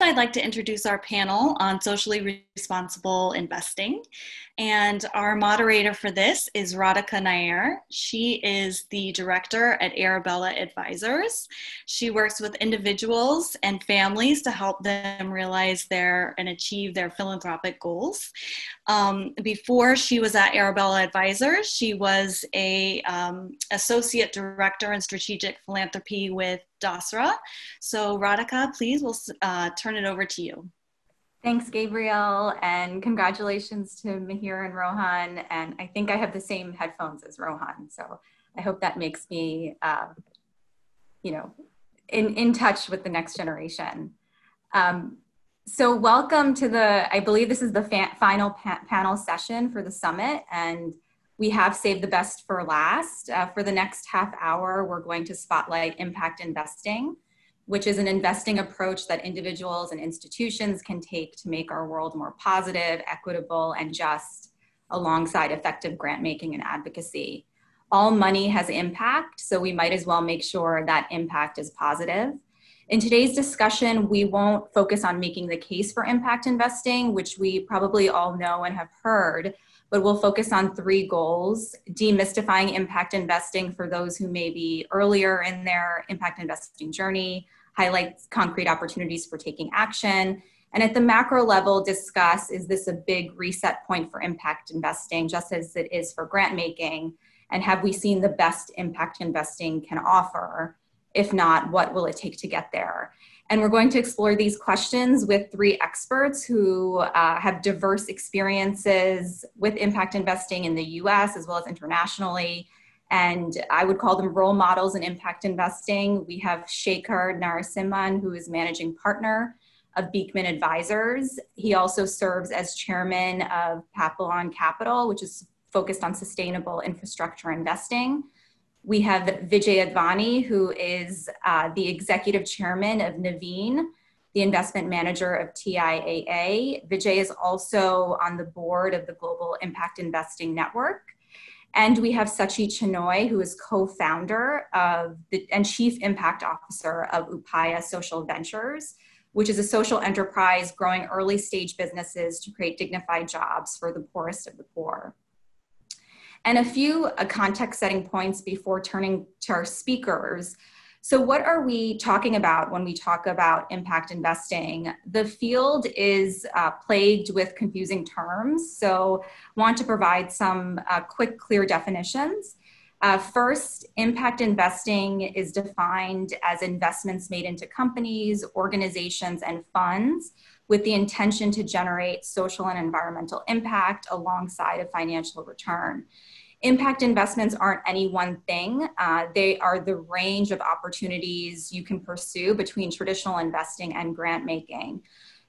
I'd like to introduce our panel on socially responsible investing. And our moderator for this is Radhika Nayar. She is the director at Arabella Advisors. She works with individuals and families to help them realize and achieve their philanthropic goals. Before she was at Arabella Advisors, she was a associate director in strategic philanthropy with Dasra. So Radhika, please, we'll turn it over to you. Thanks, Gabriel, and congratulations to Mihir and Rohan. And I think I have the same headphones as Rohan, so I hope that makes me, in touch with the next generation. So welcome to I believe this is the final panel session for the summit, and we have saved the best for last. For the next half hour, we're going to spotlight impact investing, which is an investing approach that individuals and institutions can take to make our world more positive, equitable, and just, alongside effective grant making and advocacy. All money has impact, so we might as well make sure that impact is positive. In today's discussion, we won't focus on making the case for impact investing, which we probably all know and have heard, but we'll focus on 3 goals: demystifying impact investing for those who may be earlier in their impact investing journey, highlight concrete opportunities for taking action, and at the macro level discuss, is this a big reset point for impact investing, just as it is for grant making, and have we seen the best impact investing can offer? If not, what will it take to get there? And we're going to explore these questions with 3 experts who have diverse experiences with impact investing in the US as well as internationally. And I would call them role models in impact investing. We have Shekar Narasimhan, who is managing partner of Beekman Advisors. He also serves as chairman of Papillon Capital, which is focused on sustainable infrastructure investing. We have Vijay Advani, who is the executive chairman of Nuveen, the investment manager of TIAA. Vijay is also on the board of the Global Impact Investing Network. And we have Sachi, who is co-founder and chief impact officer of Upaya Social Ventures, which is a social enterprise growing early stage businesses to create dignified jobs for the poorest of the poor. And a few context setting points before turning to our speakers. So what are we talking about when we talk about impact investing? The field is plagued with confusing terms, so want to provide some quick, clear definitions. First, impact investing is defined as investments made into companies, organizations, and funds with the intention to generate social and environmental impact alongside a financial return. Impact investments aren't any one thing. They are the range of opportunities you can pursue between traditional investing and grant making.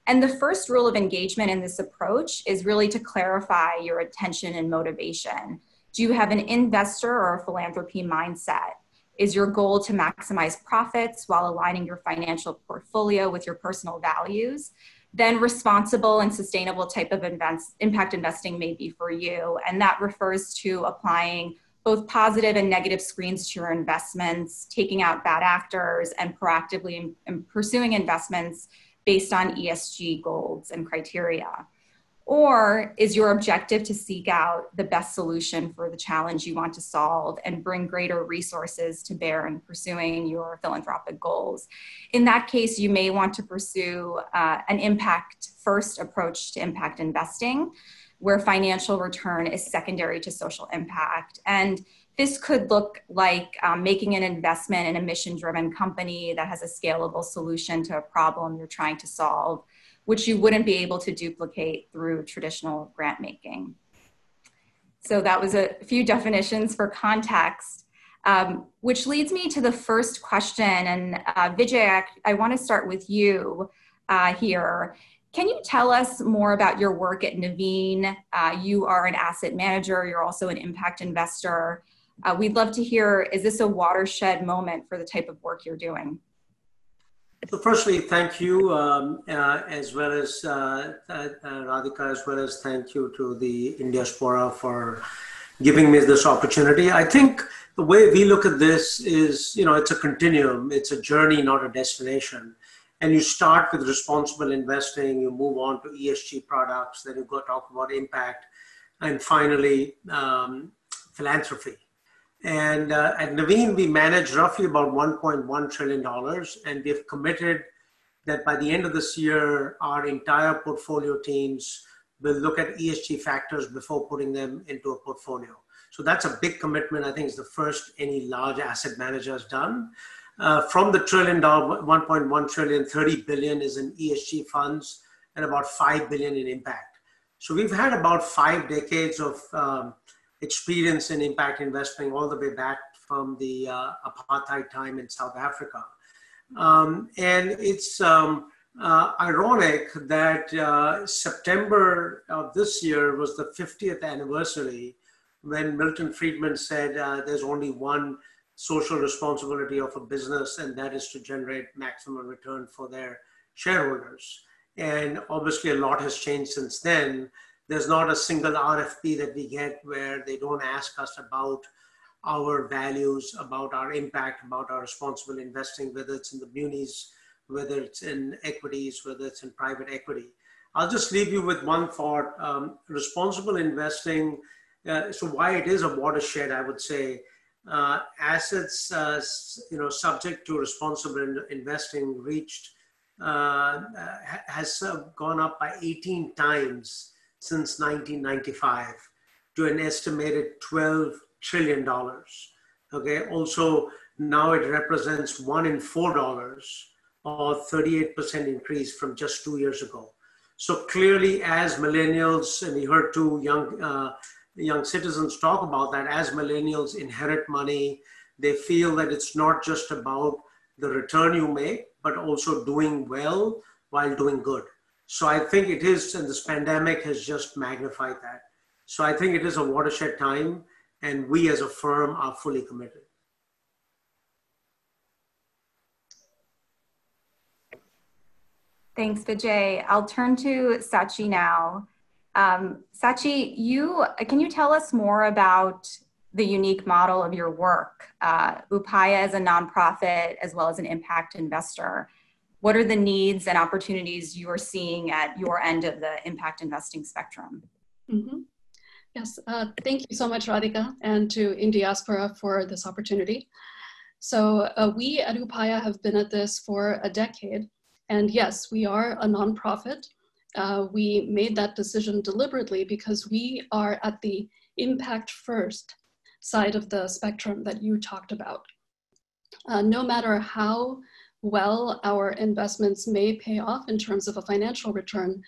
And the first rule of engagement in this approach is really to clarify your intention and motivation. Do you have an investor or a philanthropy mindset? Is your goal to maximize profits while aligning your financial portfolio with your personal values? Then responsible and sustainable type of impact investing may be for you. And that refers to applying both positive and negative screens to your investments, taking out bad actors, and proactively pursuing investments based on ESG goals and criteria. Or is your objective to seek out the best solution for the challenge you want to solve and bring greater resources to bear in pursuing your philanthropic goals? In that case, you may want to pursue an impact first approach to impact investing, where financial return is secondary to social impact. And this could look like making an investment in a mission-driven company that has a scalable solution to a problem you're trying to solve, which you wouldn't be able to duplicate through traditional grant making. So that was a few definitions for context, which leads me to the first question. And Vijay, I want to start with you here. Can you tell us more about your work at Nuveen? You are an asset manager, you're also an impact investor. We'd love to hear, is this a watershed moment for the type of work you're doing? So firstly, thank you, as well as Radhika, as well as thank you to the Indiaspora for giving me this opportunity. I think the way we look at this is, it's a continuum, it's a journey, not a destination. And you start with responsible investing, you move on to ESG products, then you go talk about impact, and finally, philanthropy. And at Nuveen, we manage roughly about $1.1 trillion, and we have committed that by the end of this year, our entire portfolio teams will look at ESG factors before putting them into a portfolio. So that's a big commitment. I think it's the first any large asset manager has done. From the $1.1 trillion, 30 billion is in ESG funds and about 5 billion in impact. So we've had about 5 decades of experience in impact investing, all the way back from the apartheid time in South Africa. And it's ironic that September of this year was the 50th anniversary when Milton Friedman said there's only one social responsibility of a business, and that is to generate maximum return for their shareholders. And obviously a lot has changed since then. There's not a single RFP that we get where they don't ask us about our values, about our impact, about our responsible investing, whether it's in the munis, whether it's in equities, whether it's in private equity. I'll just leave you with one thought. Responsible investing, so why it is a watershed, I would say, assets subject to responsible investing reached, has gone up by 18 times since 1995 to an estimated $12 trillion. Okay. Also, now it represents $1 in $4, or 38% increase from just 2 years ago. So clearly, as millennials, and we heard two young citizens talk about that, as millennials inherit money, they feel that it's not just about the return you make, but also doing well while doing good. So I think it is, and this pandemic has just magnified that. So I think it is a watershed time, and we as a firm are fully committed. Thanks, Vijay. I'll turn to Sachi now. Sachi, can you tell us more about the unique model of your work? Upaya is a nonprofit as well as an impact investor. What are the needs and opportunities you are seeing at your end of the impact investing spectrum? Mm-hmm. Yes, thank you so much, Radhika, and to Indiaspora for this opportunity. So we at Upaya have been at this for a decade. And yes, we are a nonprofit. We made that decision deliberately because we are at the impact first side of the spectrum that you talked about. No matter how well our investments may pay off in terms of a financial return,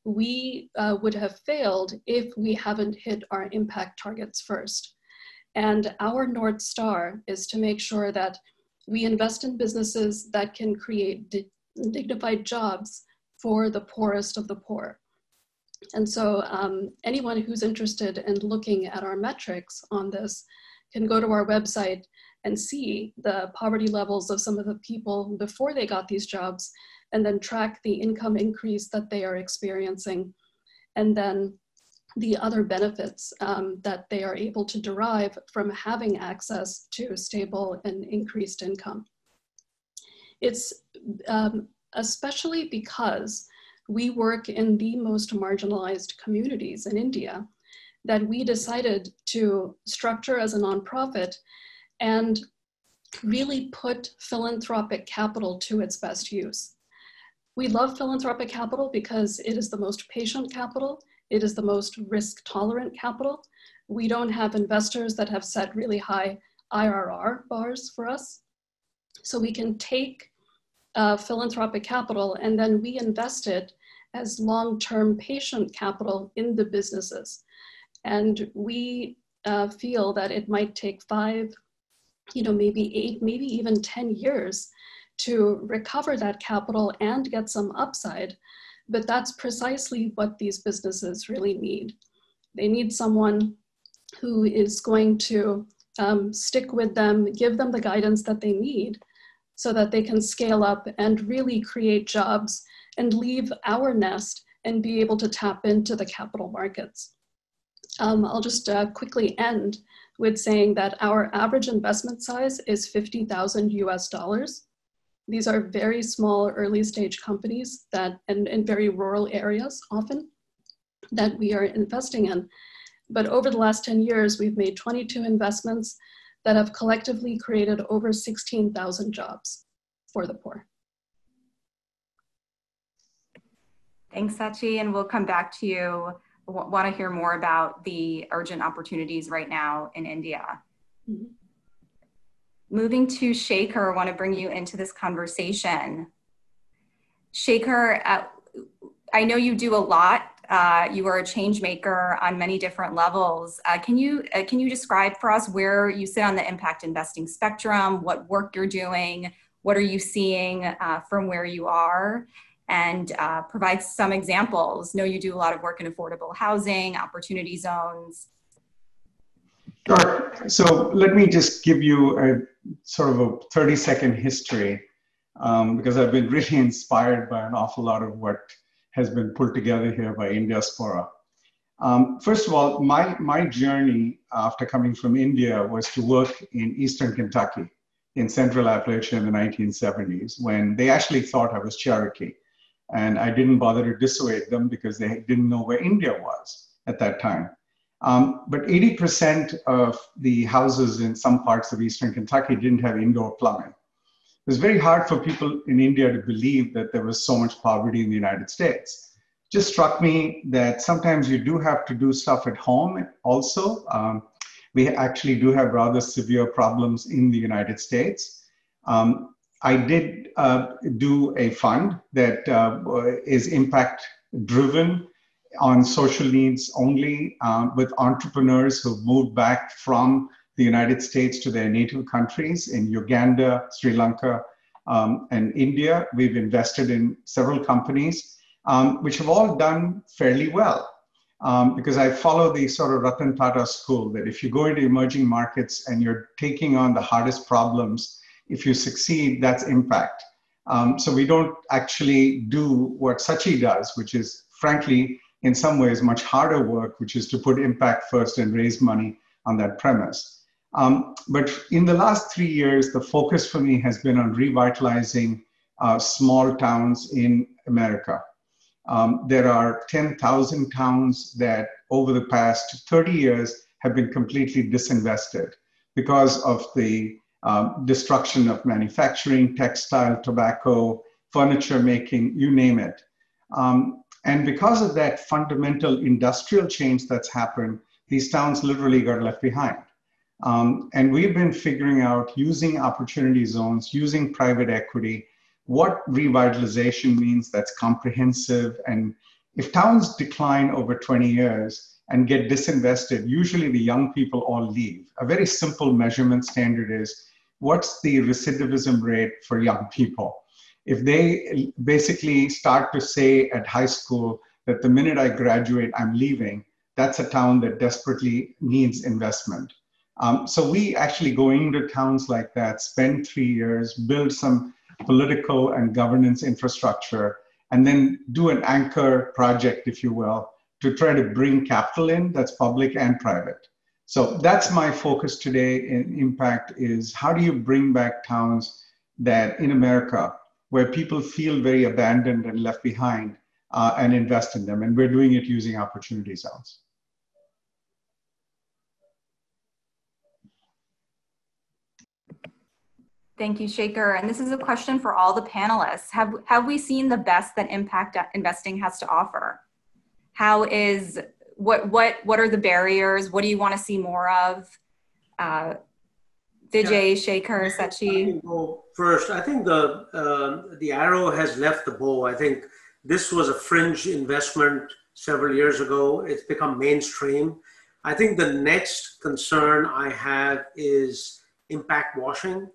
we would have failed if we haven't hit our impact targets first. And our North Star is to make sure that we invest in businesses that can create dignified jobs for the poorest of the poor. And so anyone who's interested in looking at our metrics on this can go to our website and see the poverty levels of some of the people before they got these jobs, and then track the income increase that they are experiencing, and then the other benefits that they are able to derive from having access to stable and increased income. It's especially because we work in the most marginalized communities in India that we decided to structure as a nonprofit and really put philanthropic capital to its best use. We love philanthropic capital because it is the most patient capital. It is the most risk tolerant capital. We don't have investors that have set really high IRR bars for us. So we can take philanthropic capital and then we invest it as long-term patient capital in the businesses. And we feel that it might take 5, maybe 8, maybe even 10 years to recover that capital and get some upside. But that's precisely what these businesses really need. They need someone who is going to stick with them, give them the guidance that they need so that they can scale up and really create jobs and leave our nest and be able to tap into the capital markets. I'll just quickly end with saying that our average investment size is $50,000 US. These are very small, early stage companies that, and in very rural areas often, that we are investing in. But over the last 10 years, we've made 22 investments that have collectively created over 16,000 jobs for the poor. Thanks, Sachi, and we'll come back to you. Want to hear more about the urgent opportunities right now in India. Mm-hmm. Moving to Shekar, I want to bring you into this conversation. Shekar, I know you do a lot. You are a change maker on many different levels. Can you describe for us where you sit on the impact investing spectrum, what work you're doing, what are you seeing from where you are, and provide some examples? I know you do a lot of work in affordable housing, opportunity zones. Sure. So let me just give you a sort of a 30-second history because I've been really inspired by an awful lot of what has been pulled together here by Indiaspora. First of all, my journey after coming from India was to work in Eastern Kentucky, in Central Appalachia in the 1970s, when they actually thought I was Cherokee. And I didn't bother to dissuade them because they didn't know where India was at that time. But 80% of the houses in some parts of Eastern Kentucky didn't have indoor plumbing. It was very hard for people in India to believe that there was so much poverty in the United States. It just struck me that sometimes you do have to do stuff at home also. We actually do have rather severe problems in the United States. I did do a fund that is impact driven on social needs only with entrepreneurs who've moved back from the United States to their native countries in Uganda, Sri Lanka, and India. We've invested in several companies which have all done fairly well because I follow the sort of Ratan Tata school that if you go into emerging markets and you're taking on the hardest problems, if you succeed, that's impact. So we don't actually do what Sachi does, which is frankly, in some ways, much harder work, which is to put impact first and raise money on that premise. But in the last 3 years, the focus for me has been on revitalizing small towns in America. There are 10,000 towns that over the past 30 years have been completely disinvested because of the destruction of manufacturing, textile, tobacco, furniture making, you name it. And because of that fundamental industrial change that's happened, these towns literally got left behind. And we've been figuring out, using opportunity zones, using private equity, what revitalization means that's comprehensive. And if towns decline over 20 years and get disinvested, usually the young people all leave. A very simple measurement standard is, what's the recidivism rate for young people? If they basically start to say at high school that the minute I graduate, I'm leaving, that's a town that desperately needs investment. So we actually go into towns like that, spend 3 years, build some political and governance infrastructure, and then do an anchor project, if you will, to try to bring capital in that's public and private. So that's my focus today in impact is how do you bring back towns that in America where people feel very abandoned and left behind and invest in them. And we're doing it using opportunity zones. Thank you, Shekar. And this is a question for all the panelists. Have we seen the best that impact investing has to offer? What are the barriers? What do you want to see more of? Vijay, Shekar, Sachi. I can go first. I think the arrow has left the bow. I think this was a fringe investment several years ago. It's become mainstream. I think the next concern I have is impact washing.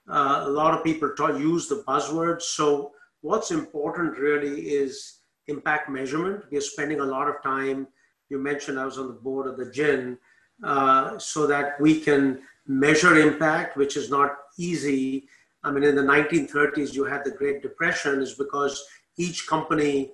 A lot of people use the buzzwords. So what's important really is impact measurement. We're spending a lot of time. You mentioned I was on the board of the GIN, so that we can measure impact, which is not easy. I mean, in the 1930s, you had the Great Depression, is because each company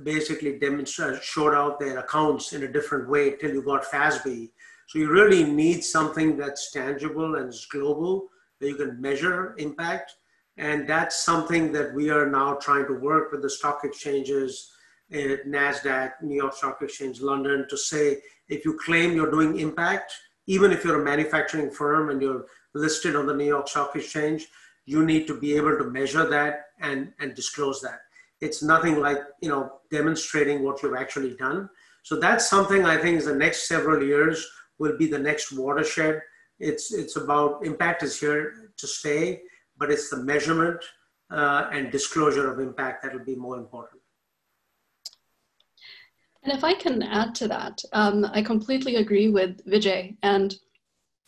basically showed out their accounts in a different way till you got FASB. So you really need something that's tangible and is global, that you can measure impact. And that's something that we are now trying to work with the stock exchanges, NASDAQ, New York Stock Exchange, London, to say, if you claim you're doing impact, even if you're a manufacturing firm and you're listed on the New York Stock Exchange, you need to be able to measure that and disclose that. It's nothing like, demonstrating what you've actually done. So that's something I think is the next several years will be the next watershed. It's about impact is here to stay, but it's the measurement and disclosure of impact that will be more important. And if I can add to that, I completely agree with Vijay. And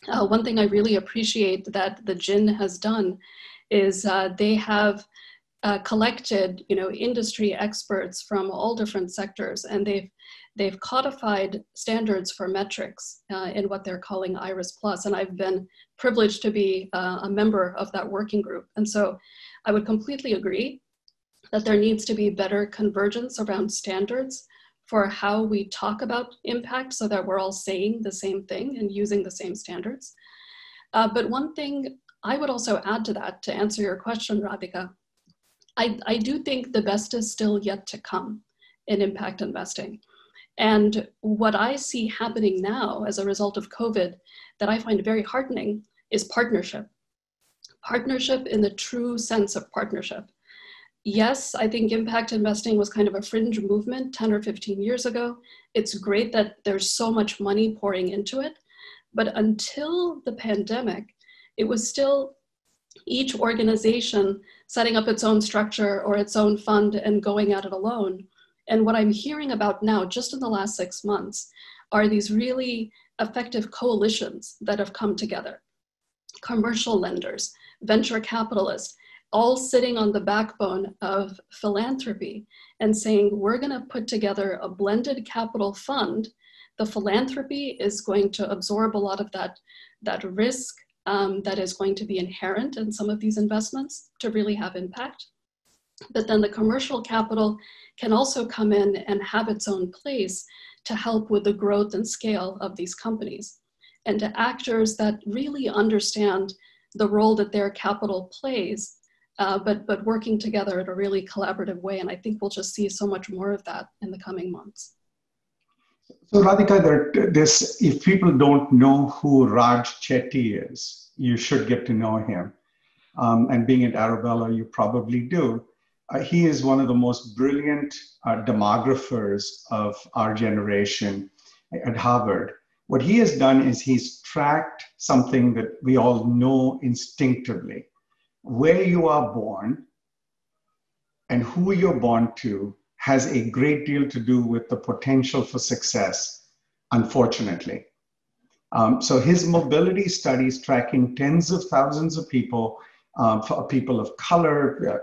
one thing I really appreciate that the GIN has done is they have collected, industry experts from all different sectors, and they've codified standards for metrics in what they're calling IRIS Plus. And I've been privileged to be a member of that working group. And so I would completely agree that there needs to be better convergence around standards for how we talk about impact so that we're all saying the same thing and using the same standards. But one thing I would also add to that, to answer your question, Radhika, I do think the best is still yet to come in impact investing. And what I see happening now as a result of COVID that I find very heartening is partnership. Partnership in the true sense of partnership. Yes, I think impact investing was kind of a fringe movement 10 or 15 years ago. It's great that there's so much money pouring into it. But until the pandemic, it was still each organization setting up its own structure or its own fund and going at it alone. And what I'm hearing about now, just in the last 6 months, are these really effective coalitions that have come together. Commercial lenders, venture capitalists, all sitting on the backbone of philanthropy and saying, we're going to put together a blended capital fund. The philanthropy is going to absorb a lot of that risk that is going to be inherent in some of these investments to really have impact. But then the commercial capital can also come in and have its own place to help with the growth and scale of these companies. And to actors that really understand the role that their capital plays, but working together in a really collaborative way. And I think we'll just see so much more of that in the coming months. So Radhika, if people don't know who Raj Chetty is, you should get to know him. And being at Arabella, you probably do. He is one of the most brilliant demographers of our generation at Harvard. What he has done is he's tracked something that we all know instinctively. Where you are born and who you're born to has a great deal to do with the potential for success, unfortunately. So his mobility studies tracking tens of thousands of people, for people of color,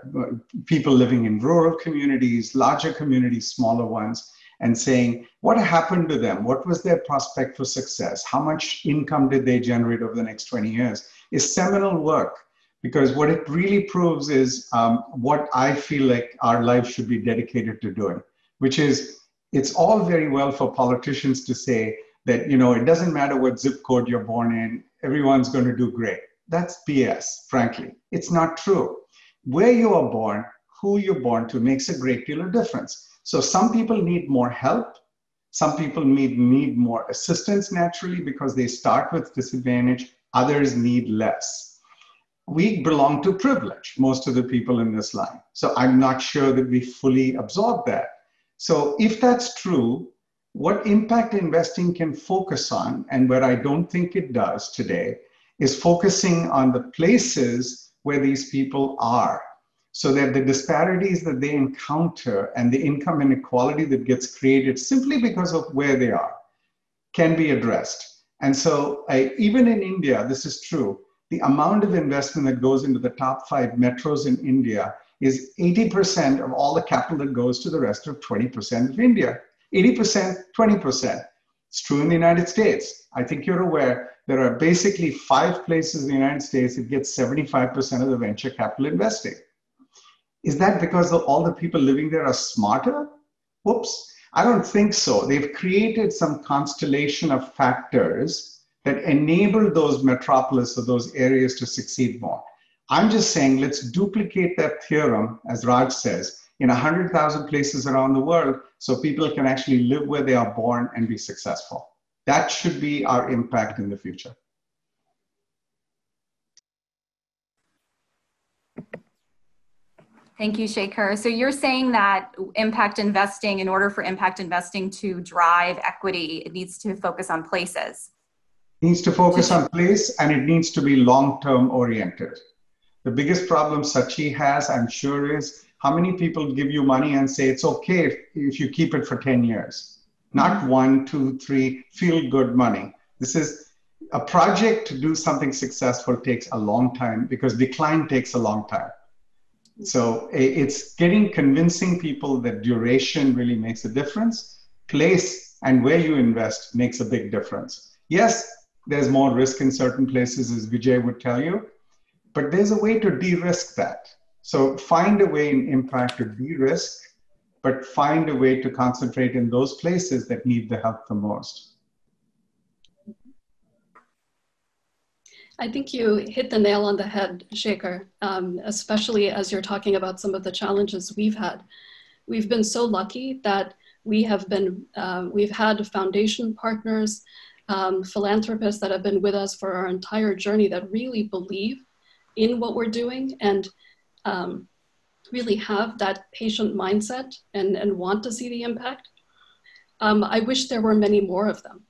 people living in rural communities, larger communities, smaller ones, and saying, what happened to them? What was their prospect for success? How much income did they generate over the next 20 years? Is seminal work. Because what it really proves is what I feel like our life should be dedicated to doing, which is it's all very well for politicians to say that, it doesn't matter what zip code you're born in, everyone's going to do great. That's BS, frankly. It's not true. Where you are born, who you're born to makes a great deal of difference. So some people need more help. Some people need more assistance naturally because they start with disadvantage. Others need less. We belong to privilege, most of the people in this line. So I'm not sure that we fully absorb that. So if that's true, what impact investing can focus on, and where I don't think it does today, is focusing on the places where these people are, so that the disparities that they encounter and the income inequality that gets created simply because of where they are can be addressed. And so even in India, this is true. The amount of investment that goes into the top 5 metros in India is 80% of all the capital that goes to the rest of 20% of India. 80%, 20%. It's true in the United States. I think you're aware there are basically 5 places in the United States that get 75% of the venture capital investing. Is that because all the people living there are smarter? Whoops. I don't think so. They've created some constellation of factors that enable those metropolis or those areas to succeed more. I'm just saying, let's duplicate that theorem, as Raj says, in 100,000 places around the world so people can actually live where they are born and be successful. That should be our impact in the future. Thank you, Shekar. So you're saying that impact investing, in order for impact investing to drive equity, it needs to focus on places. It needs to focus on place, and it needs to be long-term oriented. The biggest problem Sachi has, I'm sure, is how many people give you money and say it's okay if you keep it for 10 years. Not 1, 2, 3 feel-good money. This is a project. To do something successful takes a long time because decline takes a long time. So it's convincing people that duration really makes a difference. Place and where you invest makes a big difference. Yes, there's more risk in certain places, as Vijay would tell you, but there's a way to de-risk that. So find a way in impact to de-risk, but find a way to concentrate in those places that need the help the most. I think you hit the nail on the head, Shekar, especially as you're talking about some of the challenges we've had. We've been so lucky that we've had foundation partners, philanthropists that have been with us for our entire journey that really believe in what we're doing and really have that patient mindset and want to see the impact. I wish there were many more of them.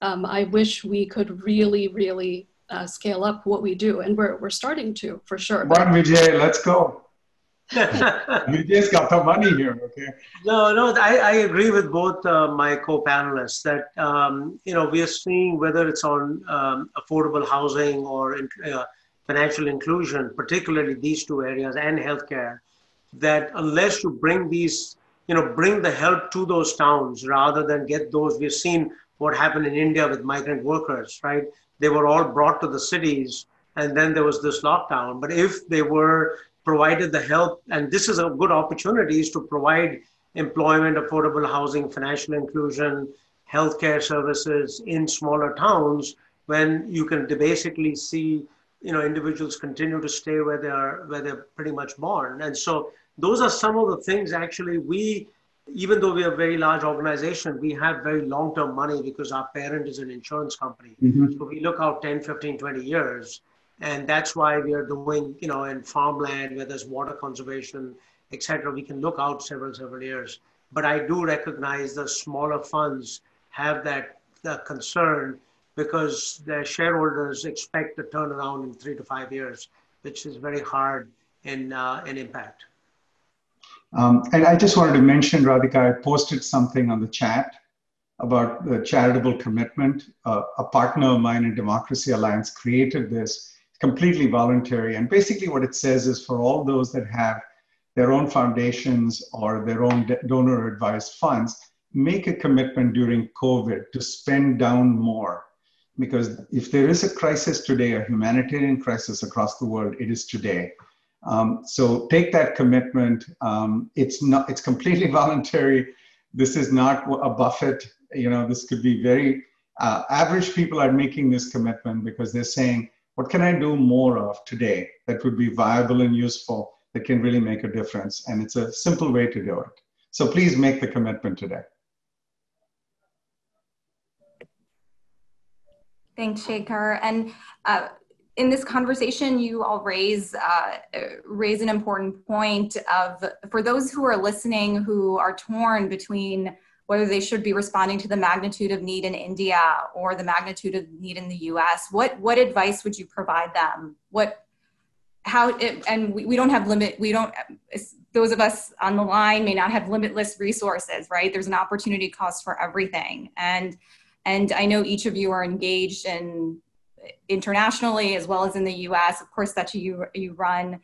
I wish we could really scale up what we do, and we're starting to, for sure. Come on, Vijay, let's go. Vijay's got the money here, okay? No, I agree with both my co-panelists that, we are seeing, whether it's on affordable housing or financial inclusion, particularly these two areas, and healthcare, that unless you bring these, bring the help to those towns rather than get those, we've seen what happened in India with migrant workers, right? They were all brought to the cities, and then there was this lockdown. But if they were provided the help, and this is a good opportunity, is to provide employment, affordable housing, financial inclusion, healthcare services in smaller towns, when you can basically see, individuals continue to stay where they're pretty much born. And so those are some of the things actually even though we are a very large organization, we have very long-term money because our parent is an insurance company. So we look out 10, 15, 20 years. And that's why we are doing, in farmland, where there's water conservation, et cetera, we can look out several years. But I do recognize the smaller funds have that concern because their shareholders expect a turnaround in 3 to 5 years, which is very hard in impact. And I just wanted to mention, Radhika, I posted something on the chat about the charitable commitment. A partner of mine in Democracy Alliance created this completely voluntary. And basically what it says is for all those that have their own foundations or their own donor advised funds, make a commitment during COVID to spend down more. Because if there is a crisis today, a humanitarian crisis across the world, it is today. So take that commitment. It's completely voluntary. This is not a buffet. This could be very, average people are making this commitment because they're saying, what can I do more of today that would be viable and useful, that can really make a difference? And it's a simple way to do it. So please make the commitment today. Thanks, Shekar. And in this conversation, you all raise an important point of, for those who are listening who are torn between whether they should be responding to the magnitude of need in India or the magnitude of need in the US, what advice would you provide them? Those of us on the line may not have limitless resources, right? There's an opportunity cost for everything. And I know each of you are engaged internationally as well as in the US. Of course, Sachi, you run,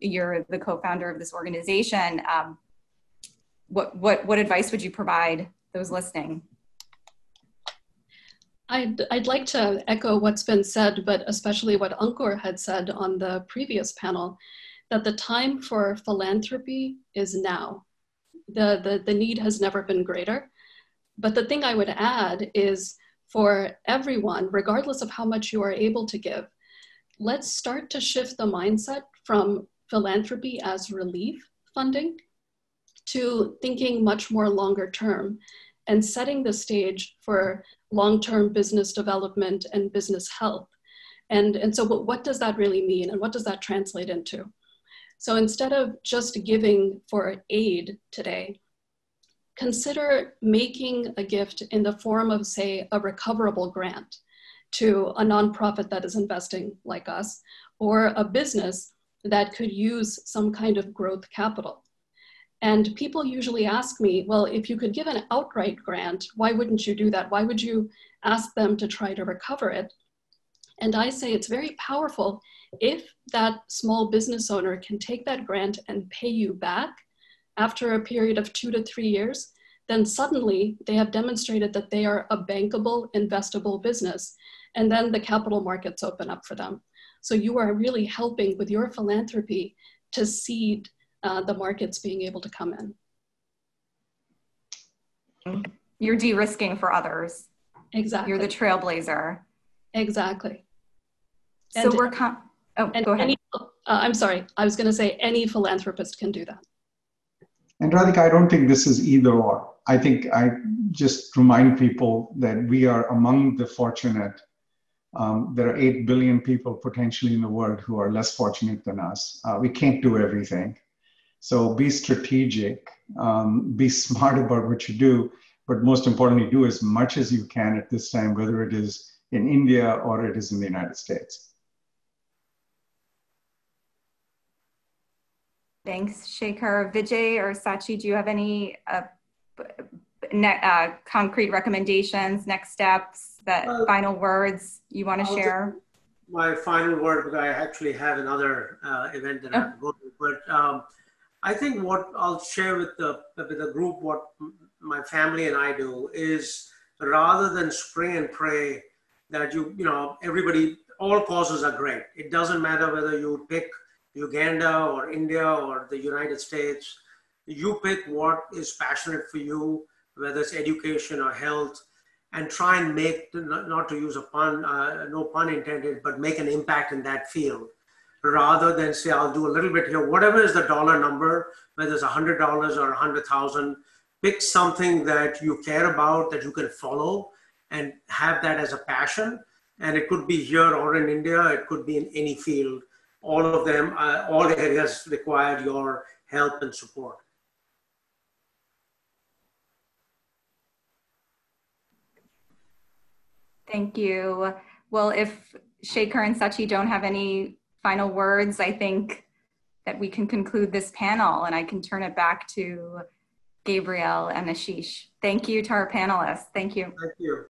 you're the co-founder of this organization. What advice would you provide those listening? I'd like to echo what's been said, but especially what Ankur had said on the previous panel, that the time for philanthropy is now. The need has never been greater. But the thing I would add is for everyone, regardless of how much you are able to give, let's start to shift the mindset from philanthropy as relief funding to thinking much more longer term and setting the stage for long-term business development and business health. And so what does that really mean, and what does that translate into? So instead of just giving for aid today, consider making a gift in the form of, say, a recoverable grant to a nonprofit that is investing like us, or a business that could use some kind of growth capital. And people usually ask me, well, if you could give an outright grant, why wouldn't you do that? Why would you ask them to try to recover it? And I say it's very powerful if that small business owner can take that grant and pay you back after a period of 2 to 3 years, then suddenly they have demonstrated that they are a bankable, investable business. And then the capital markets open up for them. So you are really helping with your philanthropy to seed the markets being able to come in. You're de-risking for others. Exactly. You're the trailblazer. Exactly. So and, go ahead. I'm sorry, I was going to say any philanthropist can do that. And Radhika, I don't think this is either or. I think I just remind people that we are among the fortunate. There are 8 billion people potentially in the world who are less fortunate than us. We can't do everything. So be strategic, be smart about what you do, but most importantly, do as much as you can at this time, whether it is in India or it is in the United States. Thanks, Shekar. Vijay or Sachi, do you have any concrete recommendations, next steps, final words you want to share? My final word, because I actually have another event that I have to go to, but I think what I'll share with the group, what my family and I do, is rather than spray and pray that everybody, all causes are great. It doesn't matter whether you pick Uganda or India or the United States. You pick what is passionate for you, whether it's education or health, and try and make, not to use a pun, no pun intended, but make an impact in that field. Rather than say, I'll do a little bit here, whatever is the dollar number, whether it's $100 or 100,000, pick something that you care about, that you can follow and have that as a passion. And it could be here or in India, it could be in any field. All of them, all the areas require your help and support. Thank you. Well, if Shekar and Sachi don't have any final words, I think that we can conclude this panel and I can turn it back to Gabriel and Ashish. Thank you to our panelists. Thank you. Thank you.